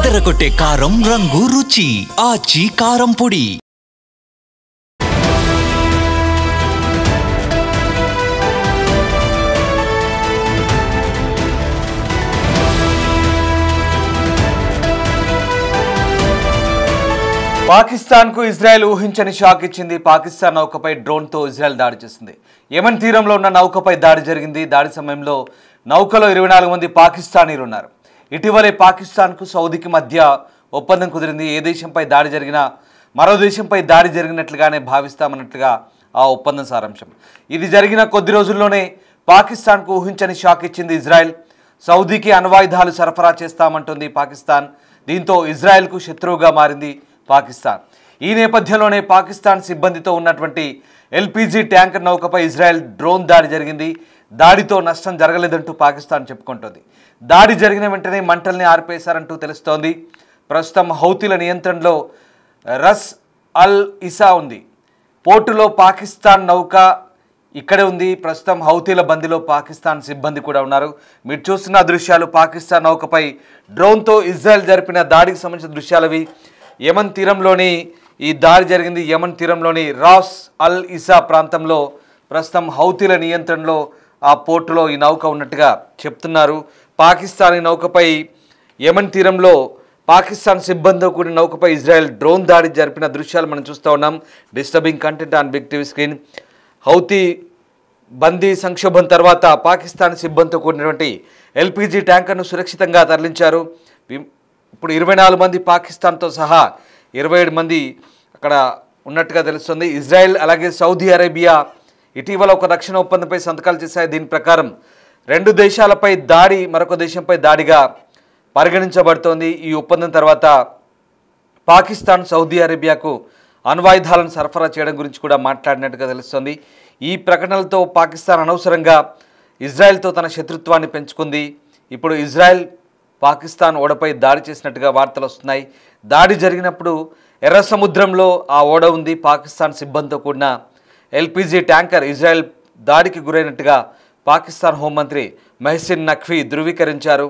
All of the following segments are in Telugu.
అదరగొట్టే కారం రంగు రుచి ఆచి కారం పొడి. పాకిస్తాన్కు ఇజ్రాయెల్ ఊహించని షాక్ ఇచ్చింది. పాకిస్తాన్ నౌకపై డ్రోన్తో ఇజ్రాయెల్ దాడి చేసింది. యెమెన్ తీరంలో ఉన్న నౌకపై దాడి జరిగింది. దాడి సమయంలో నౌకలో 24 మంది పాకిస్తానీలు ఉన్నారు. ఇటీవలే పాకిస్తాన్కు సౌదీకి మధ్య ఒప్పందం కుదిరింది. ఏ దేశంపై దాడి జరిగినా మరో దేశంపై దాడి జరిగినట్లుగానే భావిస్తామన్నట్లుగా ఆ ఒప్పందం సారాంశం. ఇది జరిగిన కొద్ది రోజుల్లోనే పాకిస్తాన్కు ఊహించని షాక్ ఇచ్చింది ఇజ్రాయెల్. సౌదీకి అణ్వాయుధాలు సరఫరా చేస్తామంటుంది పాకిస్తాన్. దీంతో ఇజ్రాయెల్కు శత్రువుగా మారింది పాకిస్తాన్. ఈ నేపథ్యంలోనే పాకిస్తాన్ సిబ్బందితో ఉన్నటువంటి ఎల్పీజీ ట్యాంకర్ నౌకపై ఇజ్రాయెల్ డ్రోన్ దాడి జరిగింది. దాడితో నష్టం జరగలేదంటూ పాకిస్తాన్ చెప్పుకుంటోంది. దాడి జరిగిన వెంటనే మంటల్ని ఆర్పేశారంటూ తెలుస్తోంది. ప్రస్తుతం హౌతీల నియంత్రణలో రస్ అల్ ఇసా ఉంది. పోర్టులో పాకిస్తాన్ నౌక ఇక్కడే ఉంది. ప్రస్తుతం హౌతీల బందీలో పాకిస్తాన్ సిబ్బంది కూడా ఉన్నారు. మీరు చూస్తున్న దృశ్యాలు పాకిస్తాన్ నౌకపై డ్రోన్తో ఇజ్రాయెల్ జరిపిన దాడికి సంబంధించిన దృశ్యాలవి. యెమెన్ తీరంలోని ఈ దాడి జరిగింది. యెమెన్ తీరంలోని రాస్ అల్ ఇసా ప్రాంతంలో ప్రస్తుతం హౌతీల నియంత్రణలో ఆ పోర్టులో ఈ నౌక ఉన్నట్టుగా చెప్తున్నారు. పాకిస్తానీ నౌకపై యెమెన్ తీరంలో పాకిస్తాన్ సిబ్బందితో కూడిన నౌకపై ఇజ్రాయెల్ డ్రోన్ దాడి జరిపిన దృశ్యాలు మనం చూస్తూ ఉన్నాం. Disturbing content on big TV screen. Houthi బందీ సంక్షోభం తర్వాత పాకిస్తాన్ సిబ్బందితో కూడినటువంటి ఎల్పీజీ ట్యాంకర్ను సురక్షితంగా తరలించారు. ఇప్పుడు 24 మంది పాకిస్తాన్తో సహా 27 మంది అక్కడ ఉన్నట్టుగా తెలుస్తుంది. ఇజ్రాయెల్ అలాగే సౌదీ అరేబియా ఇటీవల ఒక రక్షణ ఒప్పందంపై సంతకాలు చేశాయి. దీని ప్రకారం 2 దేశాలపై దాడి మరొక దేశంపై దాడిగా పరిగణించబడుతోంది. ఈ ఒప్పందం తర్వాత పాకిస్తాన్ సౌదీ అరేబియాకు అణ్వాయుధాలను సరఫరా చేయడం గురించి కూడా మాట్లాడినట్టుగా తెలుస్తోంది. ఈ ప్రకటనలతో పాకిస్తాన్ అనవసరంగా ఇజ్రాయెల్తో తన శత్రుత్వాన్ని పెంచుకుంది. ఇప్పుడు ఇజ్రాయెల్ పాకిస్తాన్ ఓడపై దాడి చేసినట్టుగా వార్తలు వస్తున్నాయి. దాడి జరిగినప్పుడు ఎర్ర సముద్రంలో ఆ ఓడ ఉంది. పాకిస్తాన్ సిబ్బందితో కూడిన ఎల్పీజీ ట్యాంకర్ ఇజ్రాయెల్ దాడికి గురైనట్టుగా పాకిస్తాన్ హోంమంత్రి మెహసిన్ నఖ్వీ ధృవీకరించారు.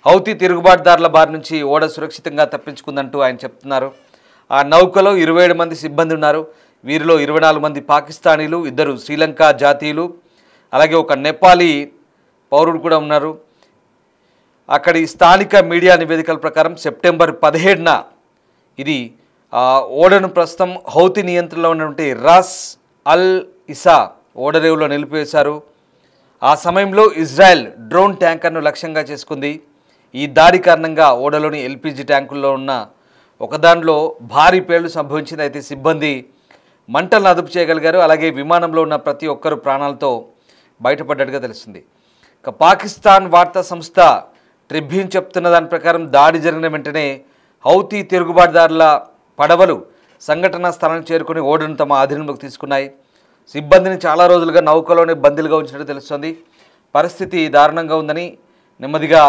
హౌతీ తిరుగుబాటుదారుల బారి నుంచి ఓడ సురక్షితంగా తప్పించుకుందంటూ ఆయన చెప్తున్నారు. ఆ నౌకలో 27 మంది సిబ్బంది ఉన్నారు. వీరిలో 24 మంది పాకిస్తానీలు, 2 శ్రీలంక జాతీయులు, అలాగే ఒక నేపాలీ పౌరుడు కూడా ఉన్నారు. అక్కడి స్థానిక మీడియా నివేదికల ప్రకారం సెప్టెంబర్ 17న ఇది ఓడను ప్రస్తుతం హౌతీ నియంత్రణలో ఉన్నటువంటి రాస్ అల్ ఇసా ఓడరేవులో నిలిపివేశారు. ఆ సమయంలో ఇజ్రాయెల్ డ్రోన్ ట్యాంకర్ను లక్ష్యంగా చేసుకుంది. ఈ దాడి కారణంగా ఓడలోని ఎల్పీజీ ట్యాంకుల్లో ఉన్న ఒకదానిలో భారీ పేలుడు సంభవించింది. అయితే సిబ్బంది మంటలను అదుపు చేయగలిగారు. అలాగే విమానంలో ఉన్న ప్రతి ఒక్కరూ ప్రాణాలతో బయటపడ్డట్టుగా తెలుస్తుంది. ఇక పాకిస్తాన్ వార్తా సంస్థ ట్రిబ్యూన్ చెప్తున్న దాని ప్రకారం దాడి జరిగిన వెంటనే హౌతీ తిరుగుబాటుదారుల పడవలు సంఘటనా స్థలానికి చేరుకుని ఓడను తమ ఆధీనంలోకి తీసుకున్నాయి. సిబ్బందిని చాలా రోజులుగా నౌకలోనే బందీలుగా ఉంచినట్టు తెలుస్తోంది. పరిస్థితి దారుణంగా ఉందని నెమ్మదిగా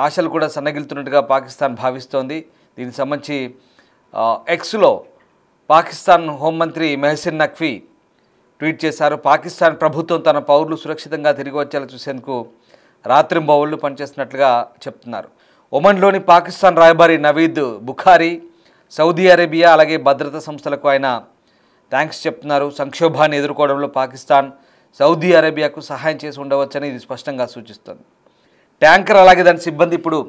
ఆశలు కూడా సన్నగిలుతున్నట్టుగా పాకిస్తాన్ భావిస్తోంది. దీనికి సంబంధించి ఎక్స్లో పాకిస్తాన్ హోంమంత్రి మెహసిన్ నఖ్వీ ట్వీట్ చేశారు. పాకిస్తాన్ ప్రభుత్వం తన పౌరులు సురక్షితంగా తిరిగి వచ్చేలా చూసేందుకు రాత్రింబవళ్లు పనిచేస్తున్నట్లుగా చెప్తున్నారు. ఒమన్లోని పాకిస్తాన్ రాయబారి నవీద్ బుఖారీ సౌదీ అరేబియా అలాగే భద్రతా సంస్థలకు ఆయన థ్యాంక్స్ చెప్తున్నారు. సంక్షోభాన్ని ఎదుర్కోవడంలో పాకిస్తాన్ సౌదీ అరేబియాకు సహాయం చేసి ఉండవచ్చని ఇది స్పష్టంగా సూచిస్తుంది. ట్యాంకర్ అలాగే దాని సిబ్బంది ఇప్పుడు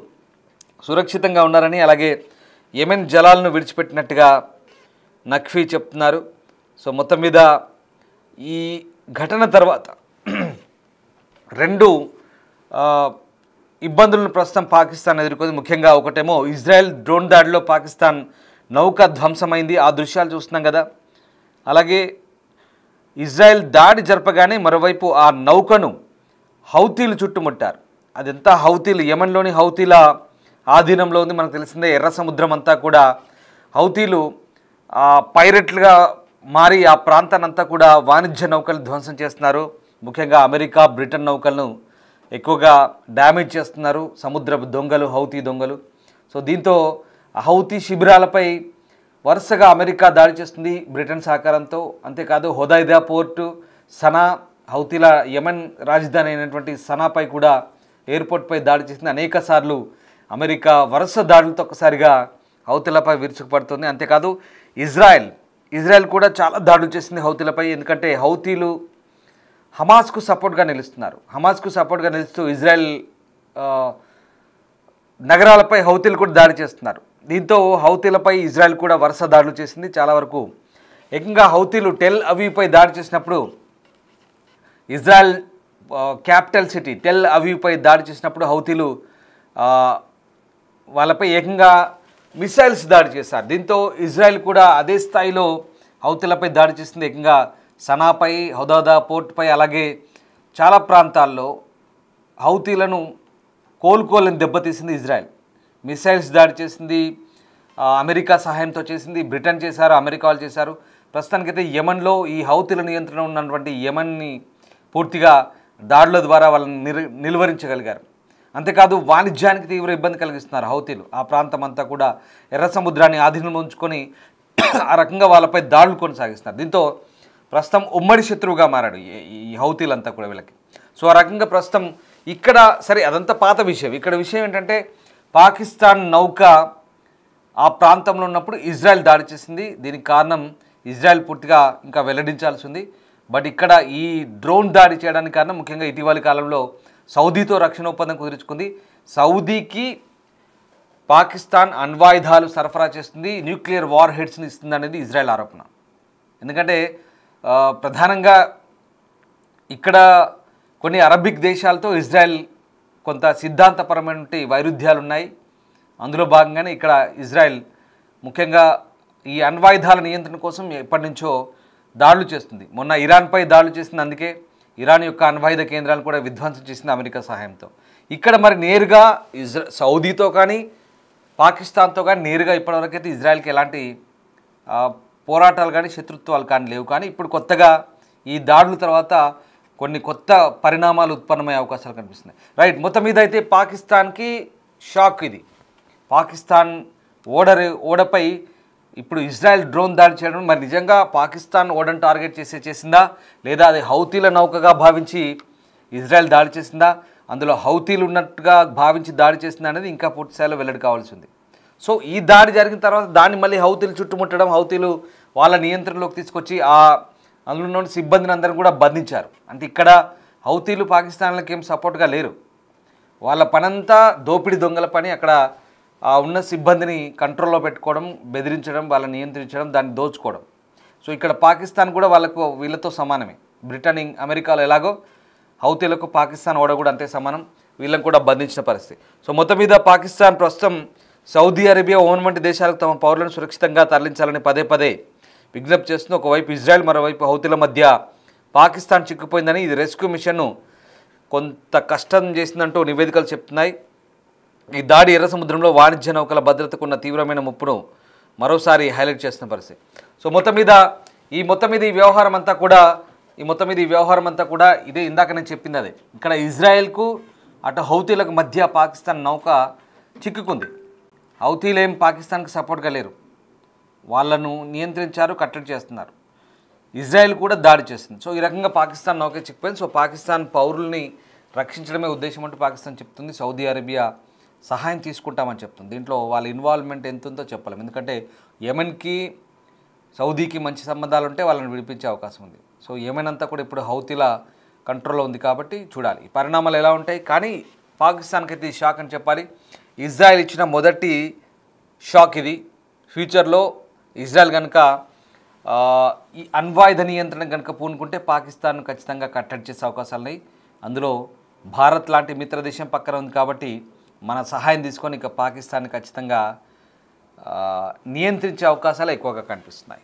సురక్షితంగా ఉన్నారని, అలాగే యెమెన్ జలాలను విడిచిపెట్టినట్టుగా నఖ్వీ చెప్తున్నారు. సో మొత్తం మీద ఈ ఘటన తర్వాత 2 ఇబ్బందులను ప్రస్తుతం పాకిస్తాన్ ఎదుర్కొంది. ముఖ్యంగా ఒకటేమో ఇజ్రాయెల్ డ్రోన్ దాడిలో పాకిస్తాన్ నౌక ధ్వంసమైంది. ఆ దృశ్యాలు చూస్తున్నాం కదా. అలాగే ఇజ్రాయెల్ దాడి జరపగానే మరోవైపు ఆ నౌకను హౌతీలు చుట్టుముట్టారు. అదంతా హౌతీలు యెమెన్లోని హౌతీల ఆధీనంలో ఉంది. మనకు తెలిసిందే ఎర్ర సముద్రం అంతా కూడా హౌతీలు పైరట్లుగా మారి ఆ ప్రాంతాన్ని అంతా కూడా వాణిజ్య నౌకలు ధ్వంసం చేస్తున్నారు. ముఖ్యంగా అమెరికా, బ్రిటన్ నౌకలను ఎక్కువగా డ్యామేజ్ చేస్తున్నారు సముద్రపు దొంగలు, హౌతీ దొంగలు. సో దీంతో హౌతీ శిబిరాలపై వరుసగా అమెరికా దాడి చేస్తుంది బ్రిటన్ సహకారంతో. అంతేకాదు హుదైదా పోర్టు, సనా, హౌతీల యెమెన్ రాజధాని అయినటువంటి సనాపై కూడా ఎయిర్పోర్ట్పై దాడి చేసింది. అనేక సార్లు అమెరికా వరుస దాడులతో ఒక్కసారిగా హౌతీలపై విరుచుకుపడుతుంది. అంతేకాదు ఇజ్రాయెల్ కూడా చాలా దాడులు చేసింది హౌతీలపై. ఎందుకంటే హౌతీలు హమాస్కు సపోర్ట్గా నిలుస్తున్నారు. హమాస్కు సపోర్ట్గా నిలుస్తూ ఇజ్రాయెల్ నగరాలపై హౌతీలు కూడా దాడి చేస్తున్నారు. దీంతో హౌతీలపై ఇజ్రాయెల్ కూడా వరుస దాడులు చేసింది. చాలా వరకు ఏకంగా హౌతీలు టెల్ అవీవ్పై దాడి చేసినప్పుడు, ఇజ్రాయెల్ క్యాపిటల్ సిటీ టెల్ అవీవ్పై దాడి చేసినప్పుడు హౌతీలు వాళ్ళపై ఏకంగా మిసైల్స్ దాడి చేశారు. దీంతో ఇజ్రాయెల్ కూడా అదే స్థాయిలో హౌతీలపై దాడి చేసింది. ఏకంగా సనాపై, హుదైదా పోర్ట్పై, అలాగే చాలా ప్రాంతాల్లో హౌతీలను కోలుకోలేని దెబ్బతీసింది ఇజ్రాయెల్. మిసైల్స్ దాడి చేసింది, అమెరికా సహాయంతో చేసింది. బ్రిటన్ చేశారు, అమెరికా వాళ్ళు చేశారు. ప్రస్తుతానికైతే యెమెన్లో ఈ హౌతీల నియంత్రణ ఉన్నటువంటి యెమెన్ని పూర్తిగా దాడుల ద్వారా వాళ్ళని నిలువరించగలిగారు. అంతేకాదు వాణిజ్యానికి తీవ్ర ఇబ్బంది కలిగిస్తున్నారు హౌతీలు. ఆ ప్రాంతం అంతా కూడా ఎర్ర సముద్రాన్ని ఆధీనంలో ఉంచుకొని ఆ రకంగా వాళ్ళపై దాడులు కొనసాగిస్తున్నారు. దీంతో ప్రస్తుతం ఉమ్మడి శత్రువుగా మారాడు ఈ హౌతీలంతా కూడా వీళ్ళకి. సో ఆ రకంగా ప్రస్తుతం ఇక్కడ సరే అదంతా పాత విషయం. ఇక్కడ విషయం ఏంటంటే పాకిస్తాన్ నౌక ఆ ప్రాంతంలో ఉన్నప్పుడు ఇజ్రాయెల్ దాడి చేసింది. దీనికి కారణం ఇజ్రాయెల్ పూర్తిగా ఇంకా వెల్లడించాల్సి ఉంది. బట్ ఇక్కడ ఈ డ్రోన్ దాడి చేయడానికి కారణం ముఖ్యంగా ఇటీవలి కాలంలో సౌదీతో రక్షణ ఒప్పందం కుదుర్చుకుంది. సౌదీకి పాకిస్తాన్ అణ్వాయుధాలు సరఫరా చేస్తుంది, న్యూక్లియర్ వార్ హెడ్స్ని ఇస్తుంది అనేది ఇజ్రాయెల్ ఆరోపణ. ఎందుకంటే ప్రధానంగా ఇక్కడ కొన్ని అరబిక్ దేశాలతో ఇజ్రాయెల్ కొంత సిద్ధాంతపరమైన వైరుధ్యాలు ఉన్నాయి. అందులో భాగంగానే ఇక్కడ ఇజ్రాయెల్ ముఖ్యంగా ఈ అణ్వాయుధాల నియంత్రణ కోసం ఎప్పటి నుంచో దాడులు చేస్తుంది. మొన్న ఇరాన్పై దాడులు చేసింది. అందుకే ఇరాన్ యొక్క అణ్వాయుధ కేంద్రాలను కూడా విధ్వంసం చేసింది అమెరికా సహాయంతో. ఇక్కడ మరి నేరుగా సౌదీతో కానీ పాకిస్తాన్తో కానీ నేరుగా ఇప్పటివరకైతే ఇజ్రాయెల్కి ఎలాంటి పోరాటాలు కానీ శత్రుత్వాలు కానీ లేవు. కానీ ఇప్పుడు కొత్తగా ఈ దాడుల తర్వాత కొన్ని కొత్త పరిణామాలు ఉత్పన్నమయ్యే అవకాశాలు కనిపిస్తున్నాయి. రైట్, మొత్తం మీద అయితే పాకిస్తాన్కి షాక్ ఇది. పాకిస్తాన్ ఓడపై ఇప్పుడు ఇజ్రాయెల్ డ్రోన్ దాడి చేయడం మరి నిజంగా పాకిస్తాన్ ఓడను టార్గెట్ చేసిందా, లేదా అది హౌతీల నౌకగా భావించి ఇజ్రాయెల్ దాడి చేసిందా, అందులో హౌతీలు ఉన్నట్టుగా భావించి దాడి చేసిందా అనేది ఇంకా పూర్తి స్థాయిలో వెల్లడి కావాల్సి ఉంది. సో ఈ దాడి జరిగిన తర్వాత దాన్ని మళ్ళీ హౌతీలు చుట్టుముట్టడం, హౌతీలు వాళ్ళ నియంత్రణలోకి తీసుకొచ్చి అందులో ఉన్న సిబ్బందిని అందరం కూడా బంధించారు. అంటే ఇక్కడ హౌతీలు పాకిస్తాన్లకి ఏం సపోర్ట్గా లేరు. వాళ్ళ పనంతా దోపిడీ దొంగల పని. అక్కడ ఉన్న సిబ్బందిని కంట్రోల్లో పెట్టుకోవడం, బెదిరించడం, వాళ్ళని నియంత్రించడం, దాన్ని దోచుకోవడం. సో ఇక్కడ పాకిస్తాన్ కూడా వీళ్ళతో సమానమే. బ్రిటన్, అమెరికాలో ఎలాగో హౌతీలకు పాకిస్తాన్ ఓడ కూడా అంతే సమానం. వీళ్ళని కూడా బంధించిన పరిస్థితి. సో మొత్తం మీద పాకిస్తాన్ ప్రస్తుతం సౌదీ అరేబియా, ఓమన్ వంటి దేశాలకు తమ పౌరులను సురక్షితంగా తరలించాలని పదే పదే విజ్ఞప్తి చేస్తుంది. ఒకవైపు ఇజ్రాయెల్, మరోవైపు హౌతీల మధ్య పాకిస్తాన్ చిక్కుపోయిందని, ఇది రెస్క్యూ మిషన్ను కొంత కష్టం చేసిందంటూ నివేదికలు చెప్తున్నాయి. ఈ దాడి ఎర్ర సముద్రంలో వాణిజ్య నౌకల భద్రతకు ఉన్న తీవ్రమైన ముప్పును మరోసారి హైలైట్ చేస్తున్న పరిస్థితి. సో మొత్తం మీద ఈ వ్యవహారం అంతా కూడా ఇదే ఇందాక నేను చెప్పింది అదే. ఇక్కడ ఇజ్రాయెల్కు అటు హౌతీలకు మధ్య పాకిస్తాన్ నౌక చిక్కుకుంది. హౌతీలు ఏం పాకిస్తాన్కి సపోర్ట్గా లేరు. వాళ్ళను నియంత్రించారు, కట్టడి చేస్తున్నారు. ఇజ్రాయెల్ కూడా దాడి చేస్తుంది. సో ఈ రకంగా పాకిస్తాన్ నౌక చిక్కుపోయింది. సో పాకిస్తాన్ పౌరుల్ని రక్షించడమే ఉద్దేశం అంటూ పాకిస్తాన్ చెప్తుంది. సౌదీ అరేబియా సహాయం తీసుకుంటామని చెప్తుంది. దీంట్లో వాళ్ళ ఇన్వాల్వ్మెంట్ ఎంత ఉందో చెప్పలేము. ఎందుకంటే యెమెన్కి సౌదీకి మంచి సంబంధాలు ఉంటే వాళ్ళని విడిపించే అవకాశం ఉంది. సో యెమెన్ అంతా కూడా ఇప్పుడు హౌతీల కంట్రోల్లో ఉంది కాబట్టి చూడాలి ఈ పరిణామాలు ఎలా ఉంటాయి. కానీ పాకిస్తాన్కి అయితే షాక్ అని చెప్పాలి. ఇజ్రాయెల్ ఇచ్చిన మొదటి షాక్ ఇది. ఫ్యూచర్లో ఇజ్రాయెల్ కనుక ఈ అణ్వాయుధ నియంత్రణ కనుక పూనుకుంటే పాకిస్తాన్ ఖచ్చితంగా కట్టడి చేసే అవకాశాలు ఉన్నాయి. అందులో భారత్ లాంటి మిత్ర దేశం పక్కన ఉంది కాబట్టి మన సహాయం తీసుకొని ఇక పాకిస్తాన్ ఖచ్చితంగా నియంత్రించే అవకాశాలు ఎక్కువగా కనిపిస్తున్నాయి.